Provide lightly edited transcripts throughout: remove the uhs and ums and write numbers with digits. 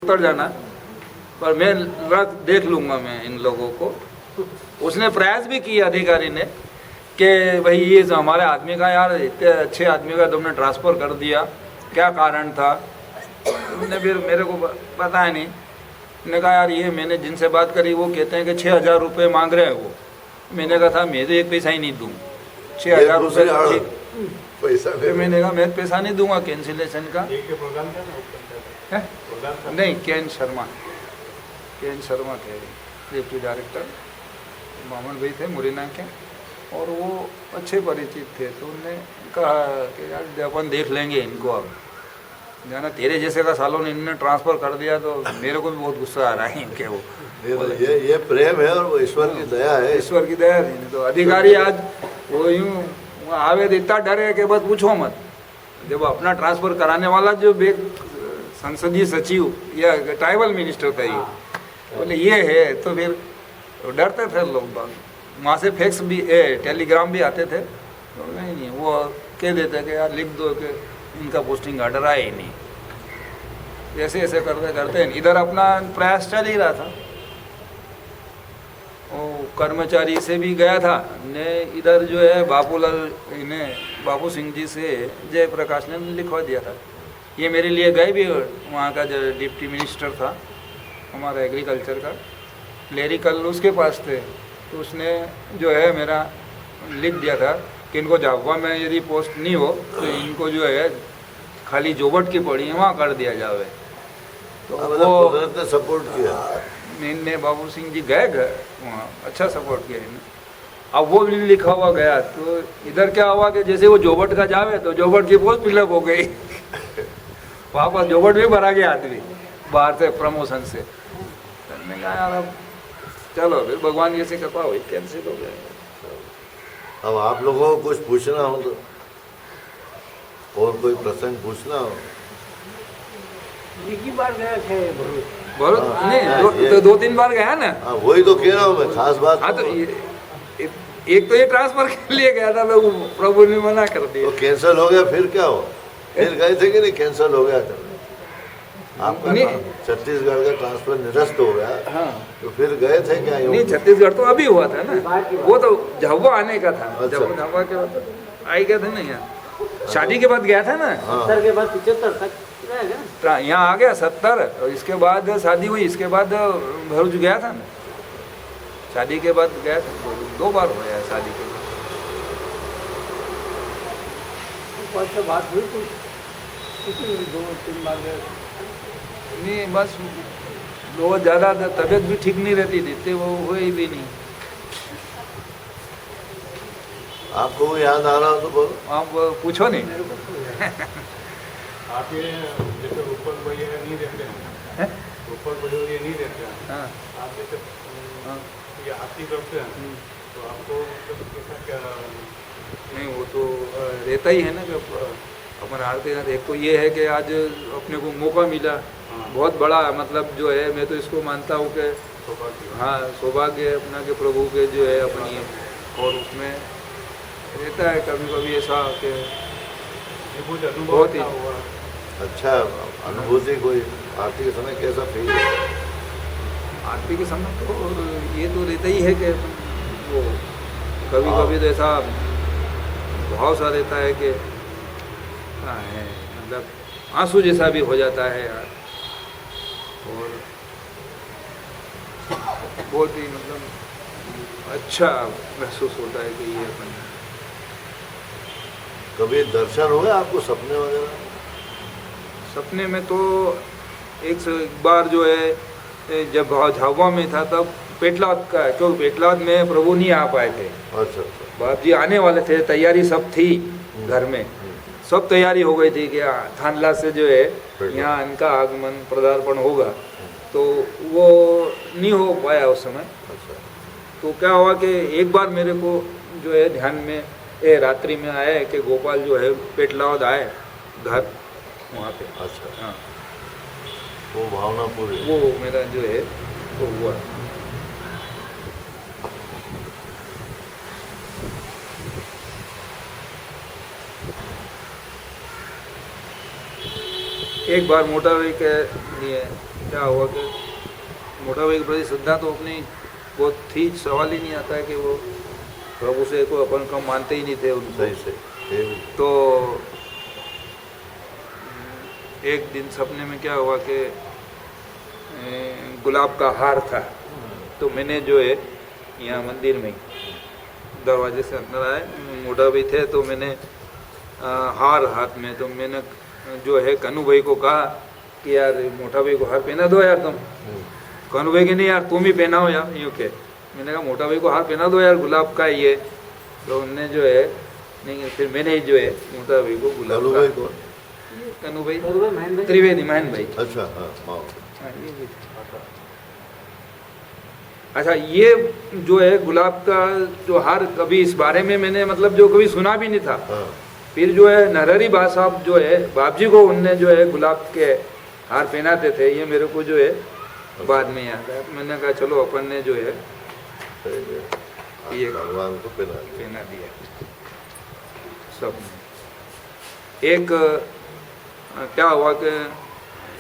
उतर जाना, पर मैं देख लूँगा मैं इन लोगों को। उसने प्रयास भी किया अधिकारी ने कि भाई ये जो हमारे आदमी का, यार इतने अच्छे आदमी का तुमने ट्रांसफ़र कर दिया, क्या कारण था। तुमने फिर मेरे को पता है नहीं। मैंने कहा यार ये मैंने जिनसे बात करी वो कहते हैं कि 6,000 रुपये मांग रहे हैं वो। मैंने कहा था मैं तो एक पैसा ही नहीं दूँ, 6,000 रुपये पैसा। मैंने कहा मैं पैसा नहीं दूंगा कैंसिलेशन का। नहीं, केएन शर्मा थे डिप्टी डायरेक्टर, मामन भाई थे मुरैना के, और वो अच्छे परिचित थे। तो उन्होंने कहा कि यार अपन देख लेंगे इनको, अब जाना तेरे जैसे का सालों ने इन्होंने ट्रांसफ़र कर दिया तो मेरे को भी बहुत गुस्सा आ रहा है इनके। वो ये प्रेम है और वो ईश्वर की दया है। ईश्वर की दया है। तो अधिकारी आज वो यूँ आवे तो इतना डर है कि बस पूछो मत। जब अपना ट्रांसफ़र कराने वाला जो संसदीय सचिव या ट्राइबल मिनिस्टर था ये, बोले ये है, तो फिर डरते थे लोग बाग। वहाँ से फैक्स भी टेलीग्राम भी आते थे, तो नहीं वो कह देते कि यार लिख दो कि इनका पोस्टिंग ऑर्डर आए ही नहीं। ऐसे ऐसे करते करते इधर अपना प्रयास चल ही रहा था। वो कर्मचारी से भी गया था ने, इधर जो है बाबू सिंह जी से जयप्रकाश ने लिखवा दिया था। ये मेरे लिए गए भी, वहाँ का जो डिप्टी मिनिस्टर था हमारा एग्रीकल्चर का, क्लेरिकल, उसके पास थे। तो उसने जो है मेरा लिख दिया था कि इनको झाबुआ में यदि पोस्ट नहीं हो तो इनको जो है खाली जोबट की पड़ी है वहाँ कर दिया जावे। तो वो सपोर्ट किया मैंने, बाबू सिंह जी गए वहाँ, अच्छा सपोर्ट किया इन्हें। अब वो भी लिखा हुआ गया, तो इधर क्या हुआ कि जैसे वो जोबट का जावे तो जोबट की पोस्ट फिलअप हो गई। वापस जोबट भी भरा गया आदमी बाहर से प्रमोशन से। मैंने कहा यार अब चलो फिर भगवान की ऐसी कृपा हुई, कैंसिल हो गया। अब आप लोगों को कुछ पूछना हो तो, और कोई प्रसंग पूछना हो। एक ही बार गए थे बोलो। नहीं, 2-3 बार गया ना। वही तो कह रहा हूँ मैं, खास बात। हाँ, तो एक तो ये ट्रांसफर के लिए गया था, लोग प्रभु ने मना कर दिया। तो कैंसिल हो गया, फिर क्या हुआ? फिर गए थे कि नहीं? कैंसिल हो गया था आपका, छत्तीसगढ़ का ट्रांसफर निरस्त हो गया। हाँ, तो फिर गए थे क्या? नहीं, छत्तीसगढ़ तो अभी हुआ था ना, वो तो झाबुआ आने का था। अच्छा। जब झाबुआ के बाद आई गया था ना, यहाँ शादी के बाद गया था ना। 70 के बाद 75 तक यहाँ आ गया 70, और इसके बाद शादी हुई, इसके बाद भरूच गया था ना। शादी के बाद गया था, 2 बार हो गया शादी के बाद। से बात हुई कुछ 2-3 बार गए नहीं, बस बहुत ज़्यादा तबीयत भी ठीक नहीं रहती थी, वो हुई भी नहीं। आपको वो याद आ रहा हो तो बोलो। आप पूछो नहीं। आप ये जैसे ऊपर वगैरह नहीं रहते हैं, ऊपर वगैरह नहीं रहते हैं। हाँ, आप जैसे ये आरती करते हैं तो आपको मतलब कैसा क्या? नहीं, वो तो रहता ही है ना कि अपन आरती का। एक तो ये है कि आज अपने को मौका मिला, बहुत बड़ा, मतलब जो है मैं तो इसको मानता हूँ कि हाँ सौभाग्य अपना के प्रभु के जो है अपनी है। और उसमें रहता है कभी कभी ऐसा कि बहुत ही अच्छा अनुभूति कोई आरती के समय कैसा फील? आरती के समय तो ये तो रहता ही है कि वो कभी कभी तो ऐसा भाव सा रहता है कि मतलब आंसू जैसा भी हो जाता है यार। और बहुत ही मतलब अच्छा महसूस होता है कि ये अपन। कभी दर्शन हुए आपको सपने वगैरह? सपने में तो एक बार जो है जब झाबुआ में था तब पेटलाद का, क्योंकि पेटलाद में प्रभु नहीं आ पाए थे। अच्छा। बाप जी आने वाले थे, तैयारी सब थी घर में, सब तैयारी हो गई थी कि थानला से जो है यहाँ इनका आगमन पदार्पण होगा, तो वो नहीं हो पाया उस समय। अच्छा। तो क्या हुआ कि एक बार मेरे को जो है ध्यान में रात्रि में आया है कि गोपाल जो है पेटलाद आए घर वहाँ पे। अच्छा। हाँ, वो भावना पूरी, वो मेरा जो है वो हुआ। एक बार मोटरवे के लिए क्या हुआ कि मोटा भाई के प्रति श्रद्धा तो अपनी बहुत थी, सवाल ही नहीं आता है कि वो प्रभु से को अपन कम मानते ही नहीं थे उनको। सही सही तो एक दिन सपने में क्या हुआ कि गुलाब का हार था, तो मैंने जो है यहाँ मंदिर में दरवाजे से अंदर आए, मोटा भाई थे, तो मैंने हार हाथ में, तो मैंने जो है कन्नू भाई को कहा कि यार मोटा भाई को हार पहना दो यार तुम। कन्नू भाई की नहीं यार तुम ही पहनाओ यार, यूँ के मैंने कहा मोटा भाई को हार पहना दो यार गुलाब का ये। तो उनने जो है नहीं, फिर मैंने ही जो है मोटा भाई को गुलाब लालू का, भाई को कन्नू भाई त्रिवेदी महन भाई। अच्छा हाँ हाँ हाँ, ये भी था। अच्छा ये जो है गुलाब का जो हार, कभी इस बारे में मैंने मतलब जो कभी सुना भी नहीं था। हाँ फिर जो है नरहरी बा साहब जो है बाप जी को उनने जो है गुलाब के हार पहनाते थे, ये मेरे को जो है बाद में याद आया। मैंने कहा चलो अपन ने जो है सही है, ये भगवान को पहना दिया। पहना दिया सब। एक क्या हुआ कि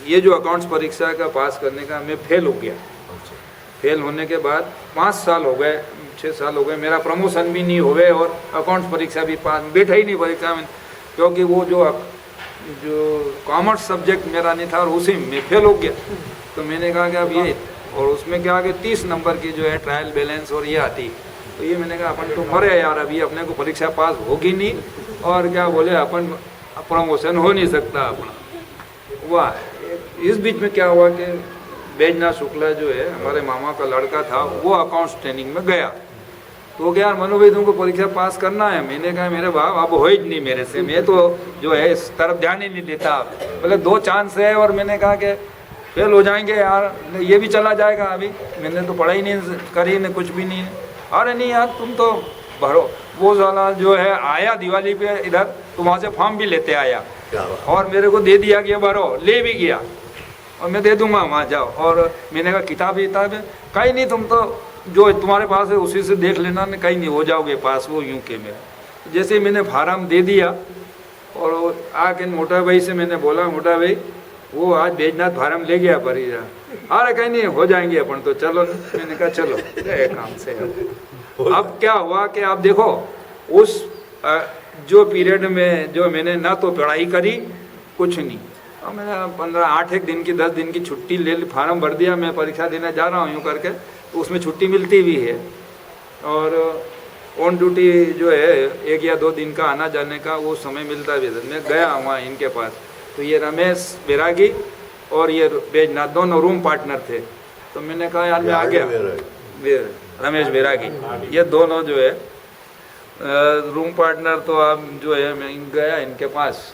ये जो अकाउंट्स परीक्षा का पास करने का मैं फेल हो गया। अच्छा फेल होने के बाद 5 साल हो गए, 6 साल हो गए, मेरा प्रमोशन भी नहीं हुए और अकाउंट्स परीक्षा भी पास, बैठा ही नहीं परीक्षा में, क्योंकि वो जो कॉमर्स सब्जेक्ट मेरा नहीं था और उसी में फेल हो गया। तो मैंने कहा कि अब ये, और उसमें क्या कि 30 नंबर की जो है ट्रायल बैलेंस और ये आती, तो ये मैंने कहा अपन तो मरे यार, अभी अपने को परीक्षा पास होगी नहीं और क्या बोले अपन प्रमोशन हो नहीं सकता अपना। वाह, इस बीच में क्या हुआ कि बैजनाथ शुक्ला जो है हमारे मामा का लड़का था, वो अकाउंट्स ट्रेनिंग में गया। तो क्या यार मनु भाई तुमको परीक्षा पास करना है। मैंने कहा मेरे बाप अब हो ही नहीं मेरे से, मैं तो जो है इस तरफ ध्यान ही नहीं देता। बोले 2 चांस है, और मैंने कहा कि फेल हो जाएंगे यार, ये भी चला जाएगा, अभी मैंने तो पढ़ाई नहीं करी न कुछ भी नहीं है। अरे नहीं यार तुम तो भरो। वो साला जो है आया दिवाली पे इधर, तो वहाँ से फॉर्म भी लेते आया क्या बात। और मेरे को दे दिया कि भरो, ले भी गया और मैं दे दूंगा वहाँ जाओ। और मैंने कहा किताब है कहीं नहीं, तुम तो जो तुम्हारे पास है उसी से देख लेना, न कहीं नहीं हो जाओगे पास। वो यूँ के मेरा जैसे ही मैंने फार्म दे दिया और आके मोटा भाई से मैंने बोला, मोटा भाई वो आज बैजनाथ फार्म ले गया परीक्षा। अरे कहीं नहीं हो जाएंगे अपन तो, चलो। मैंने कहा चलो गए काम से। अब क्या हुआ कि आप देखो उस जो पीरियड में जो मैंने ना तो पढ़ाई करी कुछ नहीं, और मैंने 8 दिन की 10 दिन की छुट्टी ले ली, फार्म भर दिया, मैं परीक्षा देने जा रहा हूँ यूँ करके, तो उसमें छुट्टी मिलती भी है। और ऑन ड्यूटी जो है 1 या 2 दिन का आना जाने का वो समय मिलता भी था। मैं गया वहाँ इनके पास, तो ये रमेश बैरागी और ये बैजनाथ दोनों रूम पार्टनर थे। तो मैंने कहा यार मैं आ गया, रमेश बैरागी, ये दोनों जो है रूम पार्टनर। तो आप जो है मैं गया इनके पास,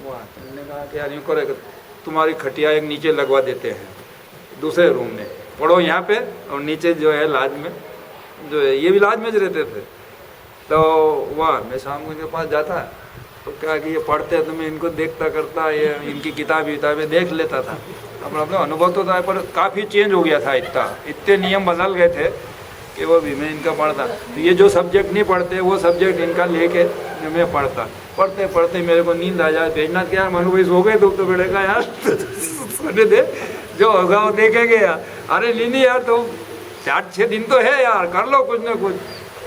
वहाँ मैंने कहा कि यार यूँ करेगा, तुम्हारी खटिया एक नीचे लगवा देते हैं दूसरे रूम में, पढ़ो यहाँ पे, और नीचे जो है लाज में जो है, ये भी लाज में रहते थे। तो वहाँ मैं शाम को इनके पास जाता, तो क्या कि ये पढ़ते तो मैं इनको देखता करता, ये इनकी किताबें देख लेता था। अपना अनुभव तो था, पर काफ़ी चेंज हो गया था, इतने नियम बदल गए थे कि वो भी मैं इनका पढ़ता। तो ये जो सब्जेक्ट नहीं पढ़ते वो सब्जेक्ट इनका लेके मैं पढ़ता। पढ़ते पढ़ते मेरे को नींद आ जाए। बैजनाथ क्या यार मनु भाई सो गए, तो बेटे का यार सोने दे, जो होगा वो देखेंगे यार। अरे नहीं यार, तो 4-6 दिन तो है यार, कर लो कुछ ना कुछ।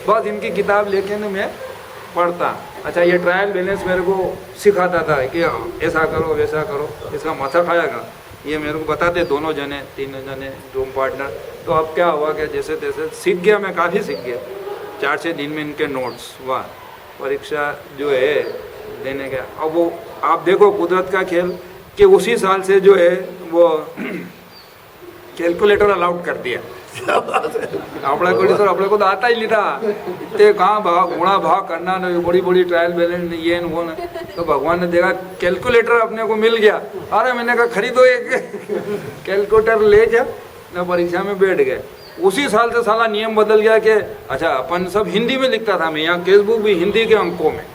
बस इनकी किताब लेके ना मैं पढ़ता। अच्छा, ये ट्रायल बैलेंस मेरे को सिखाता था कि ऐसा करो वैसा करो, इसका माथा खाएगा, ये मेरे को बताते दोनों जने 3 जने रूम पार्टनर। तो अब क्या हुआ कि जैसे तैसे सीख गया, मैं काफ़ी सीख गया। 4-6 दिन में इनके नोट्स, वाह, परीक्षा जो है देने गया। अब वो आप देखो कुदरत का खेल कि उसी साल से जो है वो कैलकुलेटर अलाउड कर दिया। अपने को तो आता ही नहीं था, इतने कहाँ भाव गुणा भाव करना ना, बड़ी बड़ी ट्रायल बैलेंस ये न वो न। तो भगवान ने देखा कैलकुलेटर अपने को मिल गया। अरे मैंने कहा खरीदो एक कैलकुलेटर, ले जा ना, परीक्षा में बैठ गए। उसी साल से साला नियम बदल गया कि अच्छा अपन सब हिंदी में लिखता था, मैं यहाँ केस बुक भी हिंदी के अंकों में,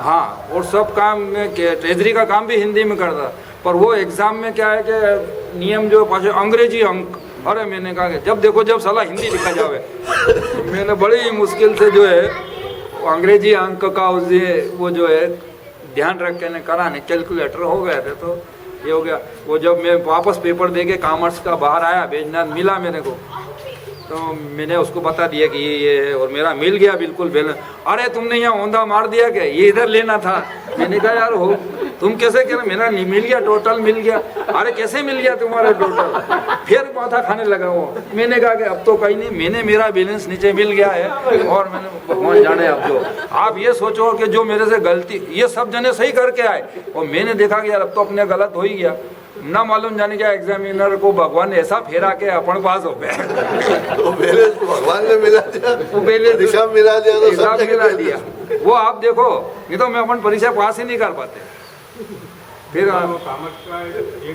हाँ, और सब काम में ट्रेजरी का काम भी हिंदी में करता। पर वो एग्जाम में क्या है कि नियम जो पास अंग्रेजी अंक। अरे मैंने कहा कि जब देखो जब साला हिंदी लिखा जावे। मैंने बड़ी मुश्किल से जो है अंग्रेजी अंक का वो जो है ध्यान रख के करा ने कैलकुलेटर हो गए थे। तो ये हो गया। वो जब मैं वापस पेपर दे के कॉमर्स का बाहर आया, बैजनाथ मिला मेरे को, तो मैंने उसको बता दिया कि ये है, और मेरा मिल गया बिल्कुल बैलेंस। अरे तुमने यहाँ औंधा मार दिया क्या, ये इधर लेना था। मैंने कहा यार हो तुम कैसे कह रहे, मेरा नहीं मिल गया, टोटल मिल गया। अरे कैसे मिल गया तुम्हारा टोटल, फिर माथा खाने लगा वो। मैंने कहा कि अब तो कहीं नहीं, मैंने मेरा बैलेंस नीचे मिल गया है, और मैंने भगवान जाने अब जो आप ये सोचो कि जो मेरे से गलती, ये सब जने सही करके आए, और मैंने देखा कि यार अब तो अपने गलत हो ही गया ना, मालूम जाने क्या एग्जामिनर को भगवान ने ऐसा फेरा के अपन पास हो गए। तो बैलेंस तो भगवान ने मिला दिया, वो बैलेंस हिसाब मिला दिया, तो सब हिसाब जगह मिला दिया। वो आप देखो, नहीं तो मैं अपन परीक्षा पास ही नहीं कर पाते। फिर वो कॉमर्स का एक ही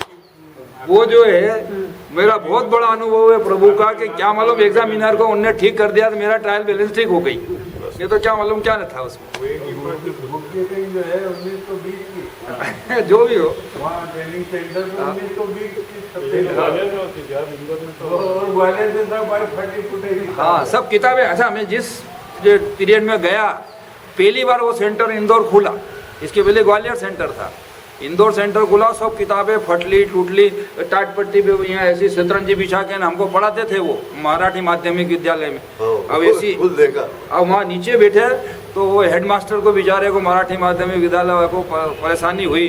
वो जो है मेरा बहुत बड़ा अनुभव है प्रभु का, कि क्या मालूम एग्जामिनर को उनने ठीक कर दिया तो मेरा ट्रायल बैलेंस ठीक हो गई, ये तो क्या मालूम क्या था उसमें। वो एक ही प्रश्न बुक कीपिंग जो है 1920 की, जो भी हो, वहाँ ट्रेनिंग सेंटर में 1920 की सबसे ये ग्वालियर में होती थी, अब इंदौर में तो और ग्वालियर में सब भाई फटी फुटेगी। हाँ सब किताबें। अच्छा मैं जिस पीरियड में गया, पहली बार वो सेंटर इंदौर खुला, इसके पहले ग्वालियर सेंटर था, इंदौर सेंटर खुला, सब किताबें फटली टूटली, टाट पट्टी पे यहाँ ऐसी शतरंजी बिछा के ना हमको पढ़ाते थे वो मराठी माध्यमिक विद्यालय में। अब ऐसी खुद देखा, अब वहाँ नीचे बैठे तो वो हेडमास्टर को बेचारे को मराठी माध्यमिक विद्यालय को परेशानी हुई।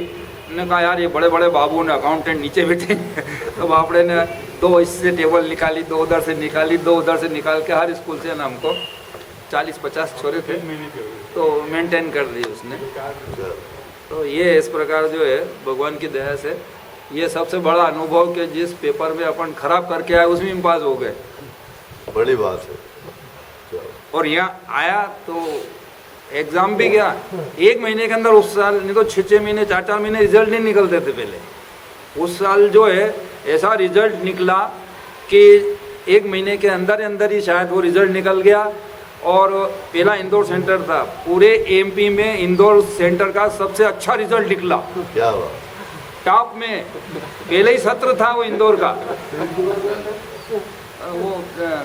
उन्होंने कहा यार ये बड़े बड़े बाबू ने अकाउंटेंट नीचे बैठे। तो बापड़े ने 2 इससे टेबल निकाली, 2 उधर से निकाली, 2 उधर से निकाल के हर स्कूल से ना हमको 40-50 छोरे थे तो मेंटेन कर दी उसने। तो ये इस प्रकार जो है भगवान की दया से ये सबसे बड़ा अनुभव कि जिस पेपर में अपन खराब करके आए उसमें हम पास हो गए, बड़ी बात है। और यहाँ आया तो एग्ज़ाम भी गया 1 महीने के अंदर, उस साल नहीं तो 6-6 महीने 4-4 महीने रिजल्ट नहीं निकलते थे पहले। उस साल जो है ऐसा रिजल्ट निकला कि 1 महीने के अंदर ही शायद वो रिजल्ट निकल गया। और पहला इंदौर सेंटर था, पूरे एमपी में इंदौर सेंटर का सबसे अच्छा रिजल्ट निकला, क्या हुआ, टॉप में। पहले ही सत्र था वो इंदौर का, वो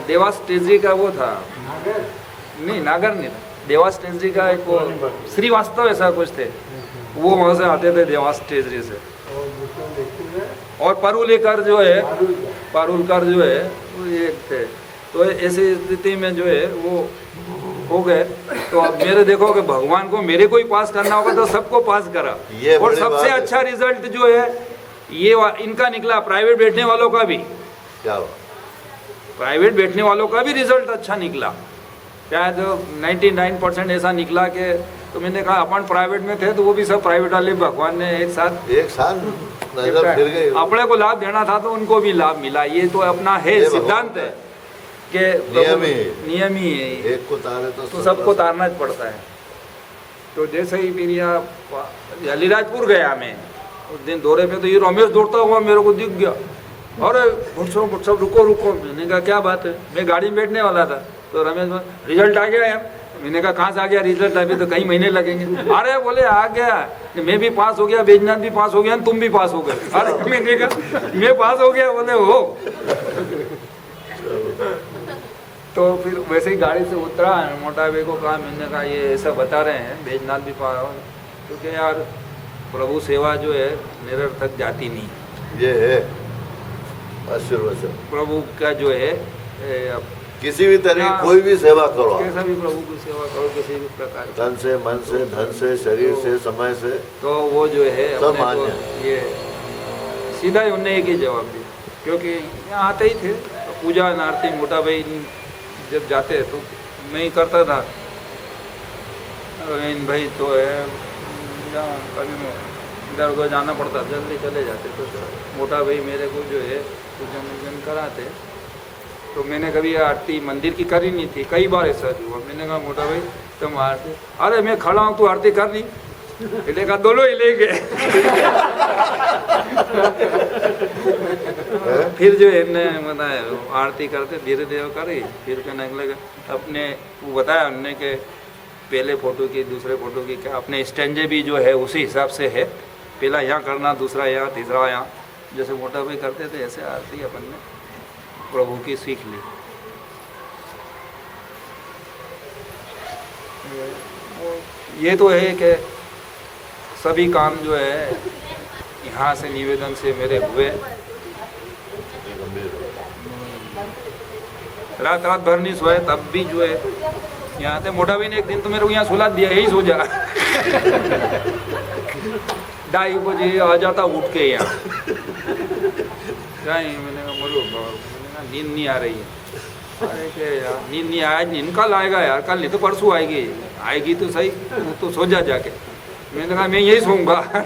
देवास टेजरी का वो था, नहीं नागर नहीं, देवास टेजरी का एक वो श्रीवास्तव ऐसा कुछ थे, वो वहाँ से आते थे देवास टेजरी से। और परुलेकर जो है, पारुलकर जो है वो एक थे। तो ऐसी स्थिति में जो है वो हो गए। तो अब मेरे देखो कि भगवान को मेरे को ही पास करना होगा तो सबको पास करा। ये और बड़ी बात सबसे है। अच्छा रिजल्ट जो है ये इनका निकला, प्राइवेट बैठने वालों का भी। क्या हुआ, प्राइवेट बैठने वालों का भी रिजल्ट अच्छा निकला, शायद 99% ऐसा निकला कि, तो मैंने कहा अपन प्राइवेट में थे तो वो भी सब प्राइवेट वाले भगवान ने एक साथ नजर फिर गई। अपने को लाभ देना था तो उनको भी लाभ मिला। ये तो अपना है, सिद्धांत है कि नियम ही है, एक को तारे तो सबको तारना ज पड़ता है। तो जैसे ही फिर यहाँ अलीराजपुर गया मैं उस दिन दौरे पे, तो ये रमेश दौड़ता हुआ मेरे को दिख गया। अरे सब रुको रुको, मैंने कहा क्या बात है, मैं गाड़ी में बैठने वाला था। तो रमेश रिजल्ट आ गया यार, मैंने कहा कहाँ से आ गया रिजल्ट, अभी तो कई महीने लगेंगे। अरे बोले आ गया, मैं भी पास हो गया, बैजनाथ भी पास हो गया, तुम भी पास हो गए। अरे मैंने कहा मैं पास हो गया, बोले हो। तो फिर वैसे ही गाड़ी से उतरा, मोटा भाई को कहा, मैंने कहा ये ऐसा बता रहे हैं बैजनाथ भी पास, क्योंकि यार प्रभु सेवा जो है निरर्थक जाती नहीं। ये है आशीर्वचन, प्रभु का जो है किसी भी तरह की कोई भी सेवा करो, कैसा भी प्रभु की सेवा करो, किसी भी प्रकार की, तन से, मन से, धन से, शरीर से, समय से, तो वो जो है सब अपने को मान्य। ये सीधा ही उनने एक ही जवाब दिया, क्योंकि यहाँ आते ही थे तो पूजा आरती मोटा भाई जब जाते तो मैं ही करता था। इन भाई तो है कभी इधर उधर जाना पड़ता, जल्दी चले जाते। तो मोटा भाई मेरे को जो है पूजन वूजन कराते। तो मैंने कभी आरती मंदिर की करी नहीं थी, कई बार ऐसा हुआ। मैंने कहा मोटा भाई तुम आरती, अरे मैं खड़ा हूँ तू आरती कर ली, इसने कहा दोनों ही ले गए। फिर जो है बताया आरती करते धीरे धीरे करी, फिर कहने लगे अपने वो बताया उनने के पहले फोटो की दूसरे फोटो की क्या अपने स्टैंडे भी जो है उसी हिसाब से है, पहला यहाँ करना, दूसरा यहाँ, तीसरा यहाँ, जैसे मोटा भाई करते थे ऐसे आरती अपन ने प्रभु की सीख ली। ये तो है कि सभी काम जो है यहाँ से निवेदन से मेरे हुए, ये गंभीर हो। रात रात भर नहीं सोए, तब भी जो है यहाँ से मोटा भी ने एक दिन तो मेरे को यहाँ सुला दिया, यही सो जा 2:30 बजे आ जाता उठ के यहाँ। क्या मैंने कहा बोलो, मैंने कहा नींद नहीं आ रही है। अरे के यार नींद नहीं आज नींद कल आएगा यार, कल नहीं तो परसों आएगी, आएगी तो सही, तो सो जा जाके। मैंने कहा मैं यही सोऊंगा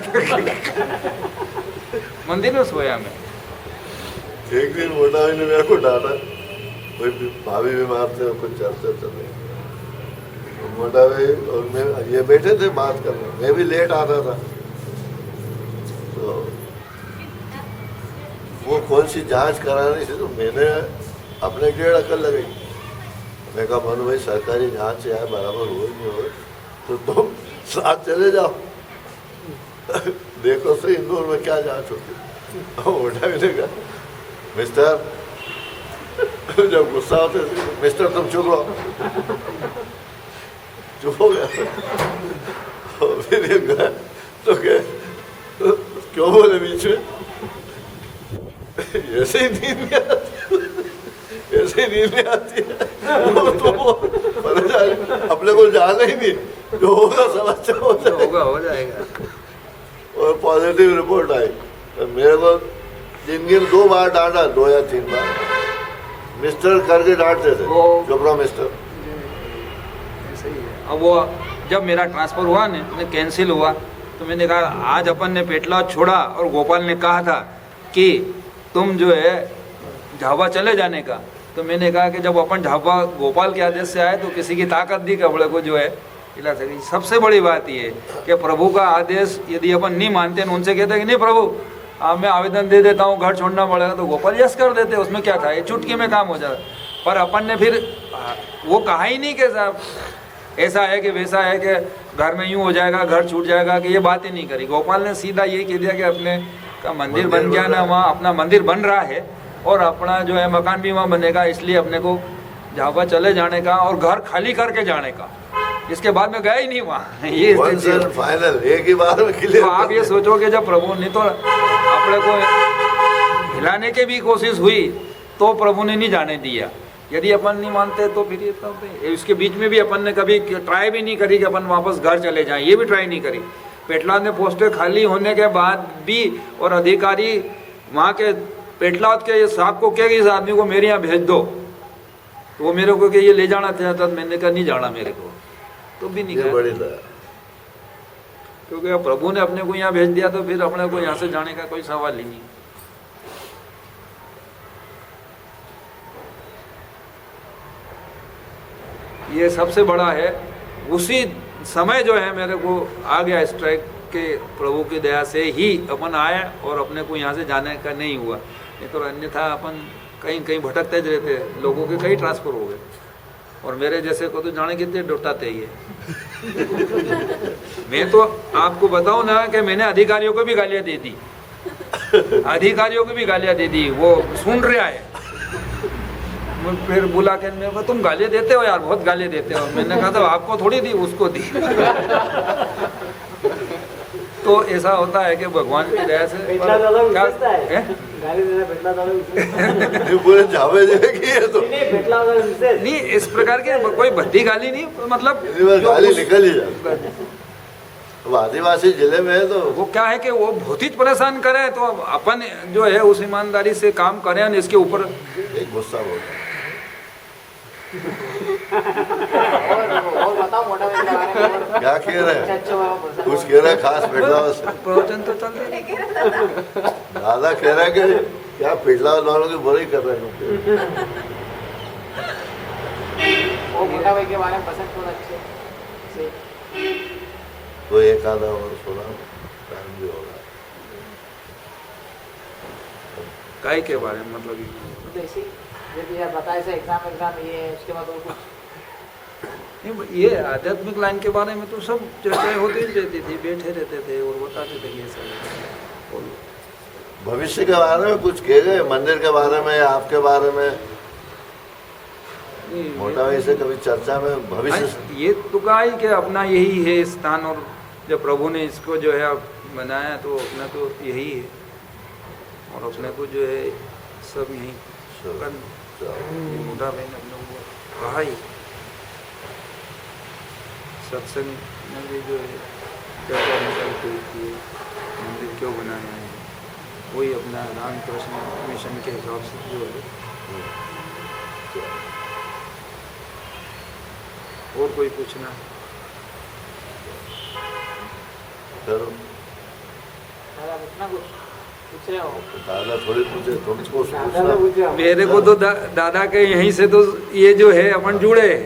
मंदिर में सोया मैं। एक दिन मोटा भाई ने मेरे को डांटा, कोई भाभी बीमार थे, कुछ चर्चा चल रही, मोटा भाई और मैं ये बैठे थे बात करने, मैं भी लेट आता था, तो वो कौन सी जांच करानी थी, तो मैंने अपने 1.5 अकल लगाई। मैं कहा मनु भाई सरकारी जांच है बराबर हो नहीं हो तो तुम साथ चले जाओ देखो सही इंदौर में क्या जांच होती। मोटा भी ने कहा मिस्टर, जब गुस्सा होते थे, मिस्टर तुम चुप रहो, चुप हो गया। और फिर ये गया तो क्यों बोले बीच में, ऐसे ही नींद नहीं आती, ऐसे ही नींद नहीं आती है तो अपने को जाना ही नहीं, जो होगा समझ हो जाएगा। और पॉजिटिव रिपोर्ट आई तो मेरे को जिंदगी में 2 बार डांटा, 2 या 3 बार मिस्टर करके डांटते थे, चुप रहो मिस्टर। सही है। अब वो जब मेरा ट्रांसफ़र हुआ ना, कैंसिल हुआ, तो मैंने कहा आज अपन ने पेटला छोड़ा और गोपाल ने कहा था कि तुम जो है झाबा चले जाने का, तो मैंने कहा कि जब अपन झाबा गोपाल के आदेश से आए तो किसी की ताकत दी कपड़े को जो है हिला सके। सबसे बड़ी बात ये कि प्रभु का आदेश यदि अपन नहीं मानते हैं, उनसे कहते हैं कि नहीं प्रभु अब मैं आवेदन दे देता हूँ, घर छोड़ना पड़ेगा, तो गोपाल यस कर देते, उसमें क्या था, ये चुटकी में काम हो जाता। पर अपन ने फिर वो कहा ही नहीं कि साहब ऐसा है कि वैसा है कि घर में यूँ हो जाएगा, घर छूट जाएगा, कि ये बात ही नहीं करी। गोपाल ने सीधा ये कह दिया कि अपने का मंदिर बन गया ना, वहाँ अपना मंदिर बन रहा है और अपना जो है मकान भी वहाँ बनेगा, इसलिए अपने को झाबा चले जाने का और घर खाली करके जाने का। इसके बाद में गया ही नहीं वहाँ। ये फाइनल एक ही बार में क्लियर। तो आप ये सोचो कि जब प्रभु ने तो अपने को हिलाने की भी कोशिश हुई तो प्रभु ने नहीं जाने दिया। यदि अपन नहीं मानते तो फिर ये तब इसके बीच में भी अपन ने कभी ट्राई भी नहीं करी कि अपन वापस घर चले जाएं, ये भी ट्राई नहीं करी। पेटलाद में पोस्टें खाली होने के बाद भी और अधिकारी वहाँ के पेटलाद के साहब को कह इस आदमी को मेरे यहाँ भेज दो, तो वो मेरे को कि ये ले जाना चाहता, मैंने कहा नहीं जाना मेरे को, तो भी नहीं गया। क्योंकि अब प्रभु ने अपने को यहाँ भेज दिया तो फिर अपने को यहाँ से जाने का कोई सवाल ही नहीं। ये सबसे बड़ा है। उसी समय जो है मेरे को आ गया स्ट्राइक के प्रभु की दया से ही अपन आए और अपने को यहाँ से जाने का नहीं हुआ, नहीं तो अन्यथा अपन कहीं कहीं भटकते रहते, लोगों के कई ट्रांसफर हो गए और मेरे जैसे को तो जाने कितने डरते ये। मैं तो आपको बताऊं ना कि मैंने अधिकारियों को भी गालियां दे दी, अधिकारियों को भी गालियां दे दी, वो सुन रहा है। फिर बुला के मेरे को तुम गालियां देते हो यार, बहुत गालियां देते हो। मैंने कहा था आपको थोड़ी दी, उसको दी। तो ऐसा होता है कि भगवान की दया से नहीं इस प्रकार के कोई भद्दी गाली नहीं, मतलब गाली निकल ही जाती। आदिवासी जिले में है तो वो क्या है कि वो बहुत ही परेशान करे, तो अपन जो है उस ईमानदारी से काम करें और इसके ऊपर गुस्सा बोलता। और बताओ मोटा भाई के बारे में क्या कह रहे हैं? कुछ कह रहे हैं खास पेटलाव से? प्रवचन तो चल रहे हैं। दादा कह रहा है कि क्या पेटलाव वालों की बुराई कर रहे हैं। वो मोटा भाई के बारे में पसंद बहुत अच्छे से तो एक आधा और सुना टाइम भी होगा। काय के बारे में मतलब ऐसे जब यार बताए से एग्जाम ये उसके बाद और कुछ ये आध्यात्मिक लाइन के बारे में तो सब चर्चाएं होती ही रहती थी, बैठे रहते थे और बताते थे ये सब। भविष्य के बारे में कुछ कह गए, मंदिर के बारे में या आपके बारे में मोटा भाई से कभी चर्चा में भविष्य? ये तो कहा ही कि अपना यही है स्थान, और जब प्रभु ने इसको जो है बनाया तो अपना तो यही है, और अपने को जो है सब यही करना। ये मोटा बहन हम लोगों को कहा ही सत्संग में भी जो है चर्चा निकलती है मंदिर क्यों बनाया है, वही अपना रामकृष्ण मिशन के हिसाब से जो है। और कोई पूछना? चलो दादा पूछना कुछ पूछ रहे हो? दादा थोड़ी पूछे, तुमको दादा पूछना। पूछ रहे हो? मेरे को तो दादा के यहीं से तो ये जो है अपन जुड़े हैं।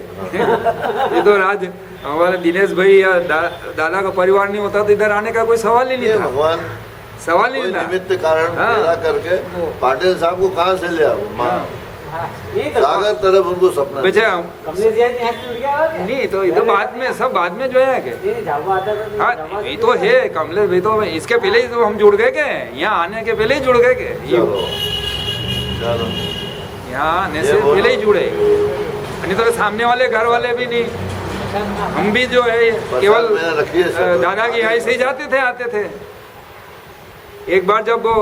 ये तो राज हमारे दिनेश भाई या दादा का परिवार नहीं होता तो इधर आने का कोई सवाल ही ये नहीं था, भगवान सवाल ही कोई नहीं था। निमित्त कारण हाँ। पैदा करके पाटिल साहब को कहाँ से ले आओ? हाँ। हाँ, यही तो सागर तरफ उनको सपना बच्चे कमलेश जी यहाँ से जुड़ गया हो क्या? नहीं तो इधर बाद में सब बाद में जो है के ये झाबा आता था तो हाँ झाबा ये तो है कमलेश भाई, तो इसके पहले ही तो हम जुड़ गए के, यहाँ आने के पहले ही जुड़ गए के, चलो चलो यहाँ आने ये से बोलो। पहले ही जुड़े। नहीं तो सामने वाले घर वाले भी नहीं, हम भी जो है केवल में रखिए सब। दादा की यहाँ से ही जाते थे आते थे। एक बार जब वो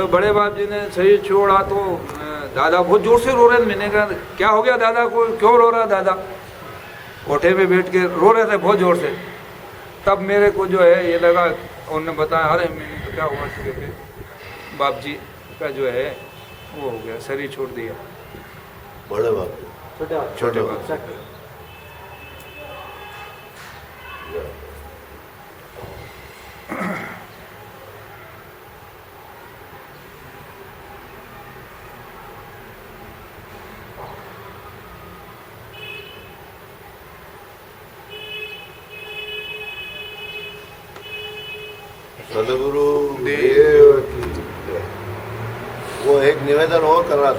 बड़े बाप जी ने शरीर छोड़ा तो दादा बहुत जोर से रो रहे थे। मैंने कहा क्या हो गया दादा को, क्यों रो रहा दादा? कोठे पे बैठ के रो रहे थे बहुत जोर से। तब मेरे को जो है ये लगा, उन्होंने बताया अरे मैंने तो क्या हुआ कि बाप जी का जो है वो हो गया, शरीर छोड़ दिया। बड़े बाप छोटे वाले। छोटे बाप जी। सदगुरु देव की जय। वो एक निवेदन और कर रहा था।